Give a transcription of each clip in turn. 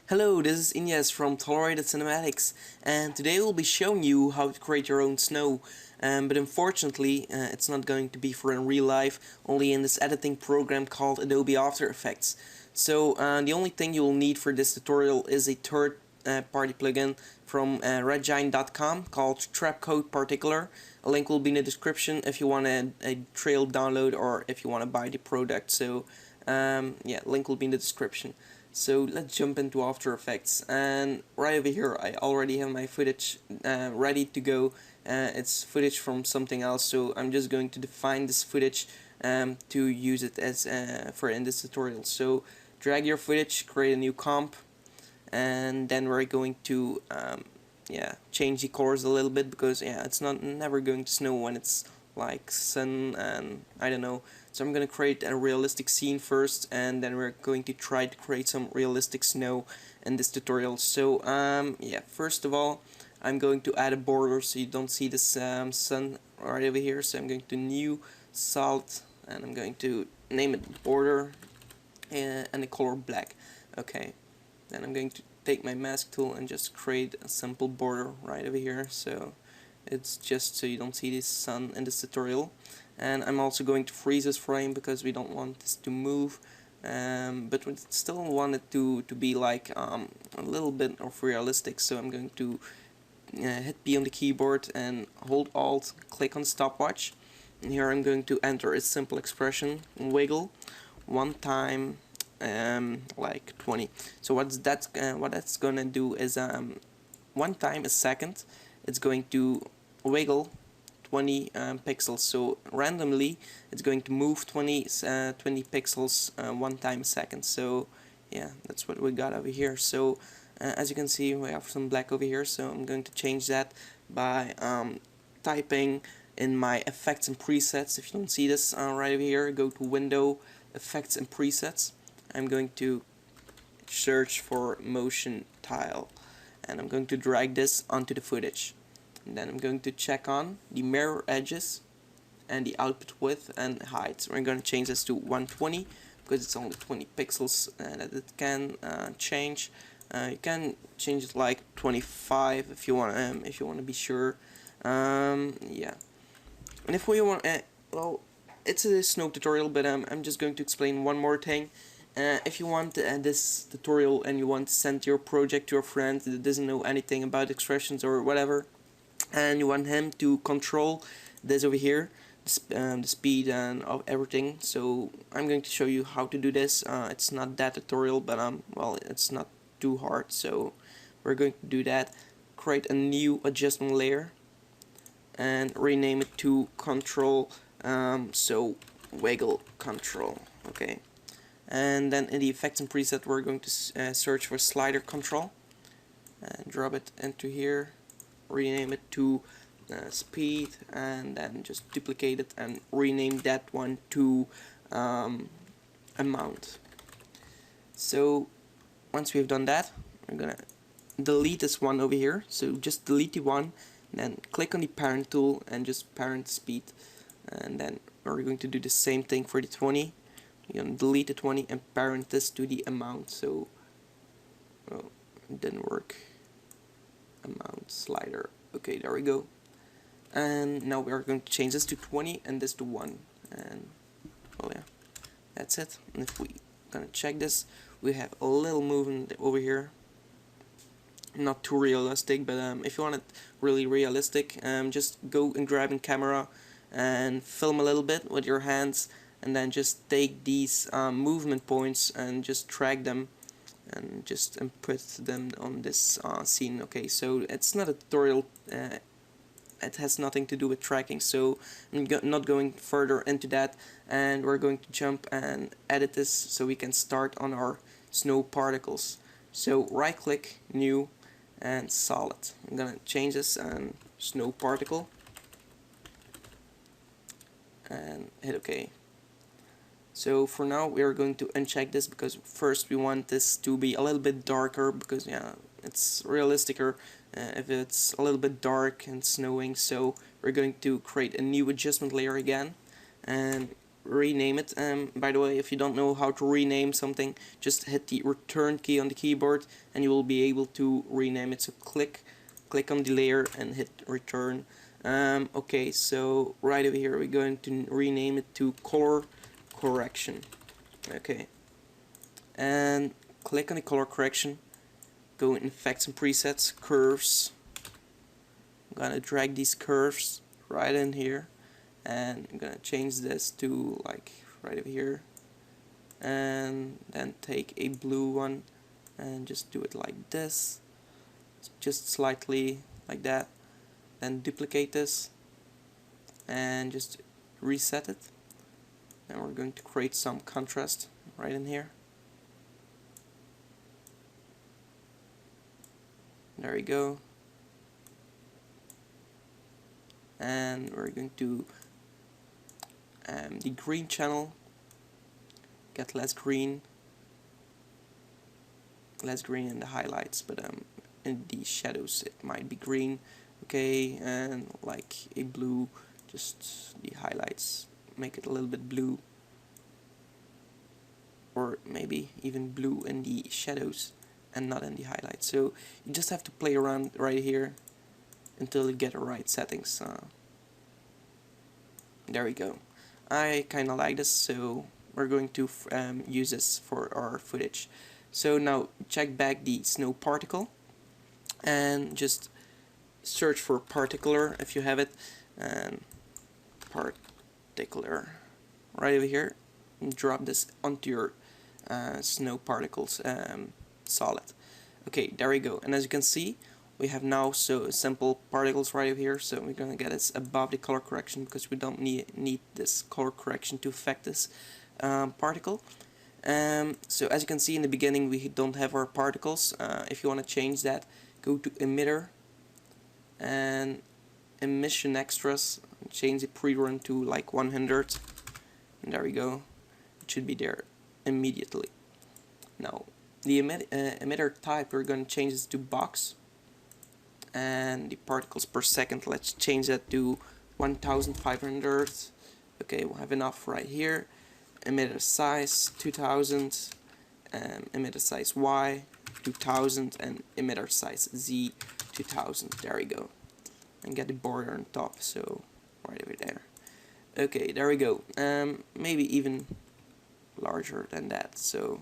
Hello, this is Ines from Tolerated Cinematics, and today we'll be showing you how to create your own snow. But unfortunately, it's not going to be for in real life, only in this editing program called Adobe After Effects. So the only thing you will need for this tutorial is a third-party plugin from redgiant.com called Trapcode Particular. A link will be in the description if you want a trail download or if you want to buy the product. So yeah, link will be in the description. So let's jump into After Effects, and right over here I already have my footage ready to go. It's footage from something else, so I'm just going to define this footage to use it as for in this tutorial. So drag your footage, create a new comp, and then we're going to yeah, change the colors a little bit, because yeah, it's never going to snow when it's like sun and I don't know. So I'm gonna create a realistic scene first, and then we're going to try to create some realistic snow in this tutorial. So yeah, first of all I'm going to add a border so you don't see this sun right over here. So I'm going to new solid, and I'm going to name it border and the color black. Okay, then I'm going to take my mask tool and just create a simple border right over here. So it's just so you don't see this sun in this tutorial. And I'm also going to freeze this frame because we don't want this to move, but we still want it to be like a little bit of realistic. So I'm going to hit B on the keyboard and hold Alt, click on stopwatch, and here I'm going to enter a simple expression, wiggle, one time like 20. So what that's gonna do is one time a second it's going to wiggle 20 pixels. So randomly it's going to move 20 pixels one time a second. So yeah, that's what we got over here. So as you can see, we have some black over here, so I'm going to change that by typing in my effects and presets. If you don't see this right over here, go to Window, Effects and Presets. I'm going to search for motion tile, and I'm going to drag this onto the footage. And then I'm going to check on the mirror edges and the output width and height. So we're going to change this to 120 because it's only 20 pixels that it can change. You can change it like 25 if you want to be sure. Yeah, and if we want, well, it's a snow tutorial, but I'm just going to explain one more thing. If you want this tutorial and you want to send your project to a friend that doesn't know anything about expressions or whatever, and you want him to control this over here, the speed and of everything, so I'm going to show you how to do this. It's not that tutorial, but well, it's not too hard. So we're going to do that. Create a new adjustment layer and rename it to control, so wiggle control. Okay, and then in the effects and preset we're going to search for slider control and drop it into here, rename it to speed, and then just duplicate it and rename that one to amount. So once we've done that, we're gonna delete this one over here. So just delete the one, and then click on the parent tool and just parent speed, and then we're going to do the same thing for the 20. You're gonna delete the 20 and parent this to the amount. So oh, it didn't work. Amount slider. Okay, there we go. And now we are going to change this to 20 and this to 1. And well, yeah, that's it. And if we gonna check this, we have a little movement over here. Not too realistic, but if you want it really realistic, just go and grab a camera and film a little bit with your hands, and then just take these movement points and just drag them and just put them on this scene. Okay, so it's not a tutorial, it has nothing to do with tracking, so I'm not going further into that, and we're going to jump and edit this so we can start on our snow particles. So right click, new, and solid. I'm gonna change this and snow particle and hit OK. So for now we are going to uncheck this, because first we want this to be a little bit darker, because yeah, it's realisticer if it's a little bit dark and snowing. So we're going to create a new adjustment layer again, and rename it. By the way, if you don't know how to rename something, just hit the return key on the keyboard and you will be able to rename it. So click on the layer and hit return. Okay, so right over here we're going to rename it to color correction. Okay, and click on the color correction, go in effects and presets, curves. I'm gonna drag these curves right in here, and I'm gonna change this to like right over here, and then take a blue one and just do it like this, just slightly like that, then duplicate this and just reset it, and we're going to create some contrast right in here. There we go. And we're going to the green channel, get less green in the highlights, but in the shadows it might be green. Okay, and like a blue, just the highlights, make it a little bit blue, or maybe even blue in the shadows and not in the highlights. So you just have to play around right here until you get the right settings. There we go. I kinda like this, so we're going to use this for our footage. So now check back the snow particle and just search for particular if you have it, and particular right over here, and drop this onto your snow particles solid. Okay, there we go. And as you can see, we have now so simple particles right over here, so we're gonna get this above the color correction because we don't need this color correction to affect this particle. So as you can see in the beginning, we don't have our particles. If you want to change that, go to emitter and emission extras, change the pre-run to like 100, and there we go. It should be there immediately. Now the emitter type, we're going to change this to box, and the particles per second, let's change that to 1500. Okay, we'll have enough right here. Emitter size 2000, emitter size Y 2000, and emitter size Z 2000. There we go. And get the border on top, so right over there. Okay, there we go. Maybe even larger than that, so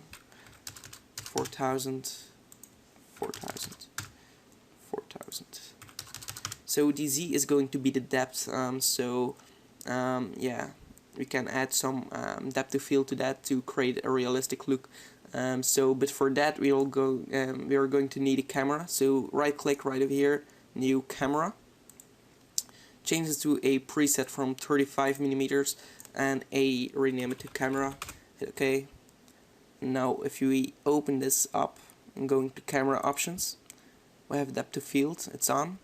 4000, 4000, 4000. So the Z is going to be the depth, yeah, we can add some depth of field to that to create a realistic look. But for that we are going to need a camera. So right click right over here, new camera, change it to a preset from 35mm and rename it to camera. Hit OK. Now if we open this up and go into camera options, we have depth of field, it's on,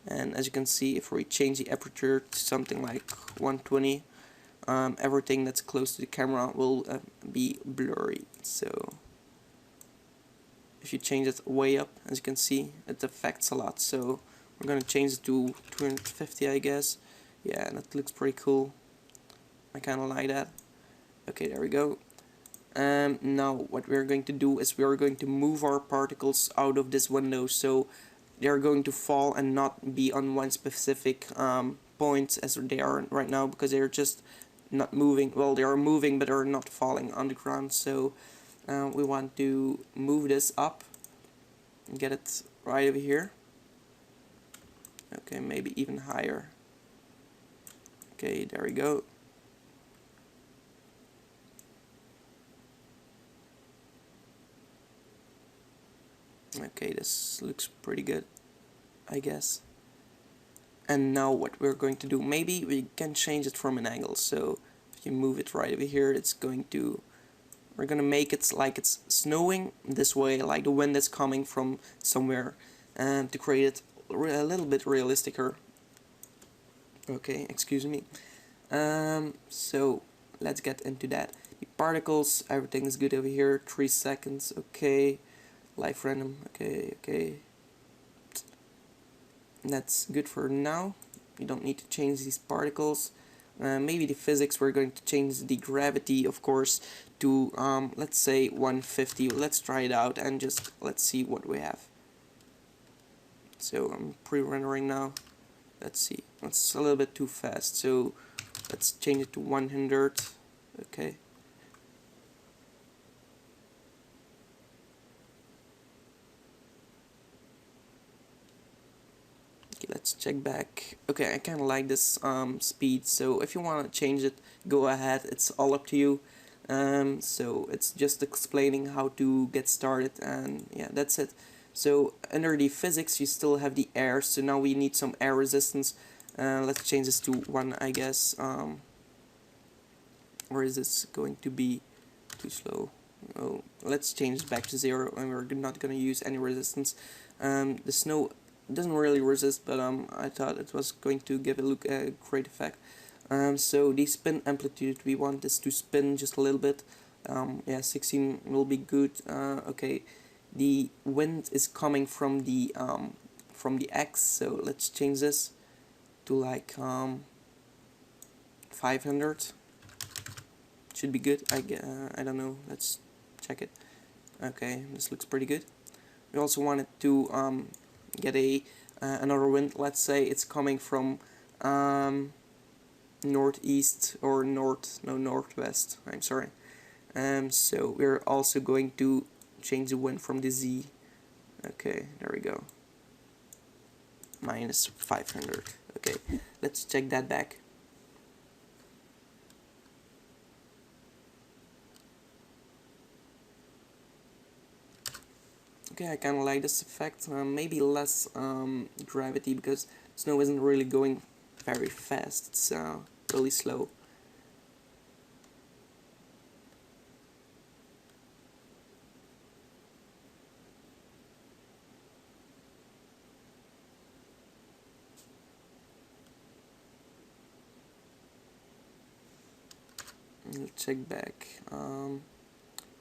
and as you can see, if we change the aperture to something like 120, everything that's close to the camera will be blurry. So if you change it way up, as you can see, it affects a lot. So we're gonna change it to 250, I guess. Yeah, that looks pretty cool. I kinda like that. Okay, there we go. Now what we're going to do is we are going to move our particles out of this window, so they are going to fall and not be on one specific point as they are right now, because they're just not moving. Well, they are moving, but they're not falling on the ground. So we want to move this up and get it right over here. Okay, maybe even higher. Okay, there we go. Okay, this looks pretty good, I guess. And now what we're going to do, maybe we can change it from an angle. So if you move it right over here, it's going to, we're gonna make it like it's snowing this way, like the wind is coming from somewhere, to create it a little bit realisticer. Okay, excuse me. So let's get into that. The particles, everything is good over here. 3 seconds, okay. Live random, okay. That's good for now. You don't need to change these particles. maybe the physics. We're going to change the gravity, of course, to let's say 150. Let's try it out and just let's see what we have. So I'm pre-rendering now. Let's see. That's a little bit too fast. So let's change it to 100. Okay. Let's check back. Okay, I kind of like this speed, so if you want to change it, go ahead, it's all up to you. So it's just explaining how to get started, and yeah, that's it. So under the physics you still have the air, so now we need some air resistance. Let's change this to 1, I guess. Or is this going to be too slow? Oh, let's change this back to 0, and we're not going to use any resistance. The snow doesn't really resist, but I thought it was going to give a great effect. So the spin amplitude, we want this to spin just a little bit. Yeah, 16 will be good. Okay, the wind is coming from the X, so let's change this to like 500. Should be good. I don't know. Let's check it. Okay, this looks pretty good. We also wanted to get another wind. Let's say it's coming from northeast or northwest. I'm sorry. So we're also going to change the wind from the Z. Okay, there we go. Minus 500. Okay, let's check that back. Okay, I kind of like this effect. Maybe less gravity, because snow isn't really going very fast. It's really slow. Let's check back.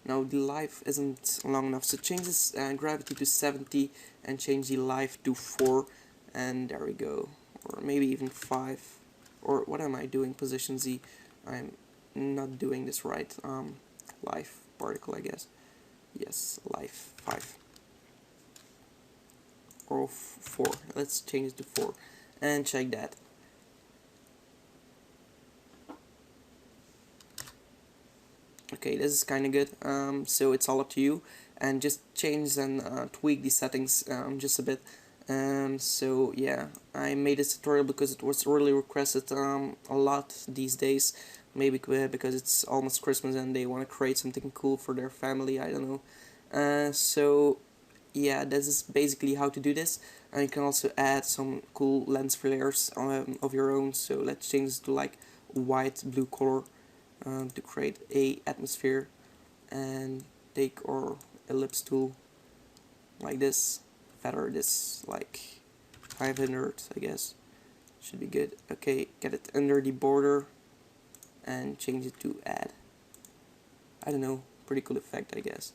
No, the life isn't long enough, so change this gravity to 70 and change the life to 4, and there we go. Or maybe even 5. Or what am I doing? Position Z. I'm not doing this right. Life particle, I guess. Yes, life 5. Or 4. Let's change it to 4 and check that. Okay, this is kind of good. So it's all up to you, and just change and tweak the settings just a bit. So yeah, I made this tutorial because it was really requested a lot these days. Maybe because it's almost Christmas and they want to create something cool for their family. I don't know. So yeah, this is basically how to do this. And you can also add some cool lens flares of your own. So let's change this to like white blue color. To create a atmosphere, and take our ellipse tool like this, feather this like 500, I guess, should be good. Okay, get it under the border and change it to add. I don't know, pretty cool effect, I guess.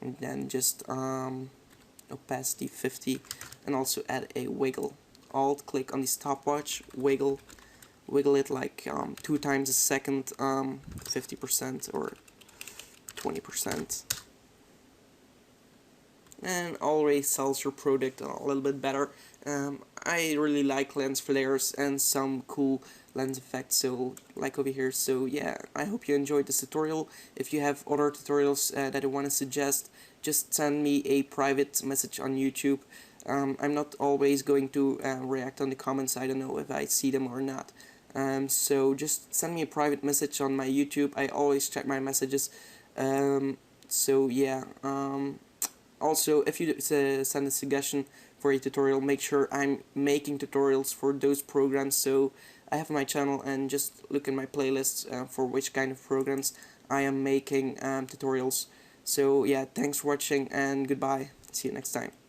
And then just opacity 50, and also add a wiggle. Alt click on the stopwatch, wiggle it like 2 times a second, 50% or 20%, and always sells your product a little bit better. I really like lens flares and some cool lens effects, so like over here. So yeah, I hope you enjoyed this tutorial. If you have other tutorials that you want to suggest, just send me a private message on YouTube. I'm not always going to react on the comments. I don't know if I see them or not. So just send me a private message on my YouTube. I always check my messages. So yeah. Also, if you send a suggestion for a tutorial, make sure I'm making tutorials for those programs. So I have my channel, and just look in my playlists for which kind of programs I am making tutorials. So yeah, thanks for watching, and goodbye. See you next time.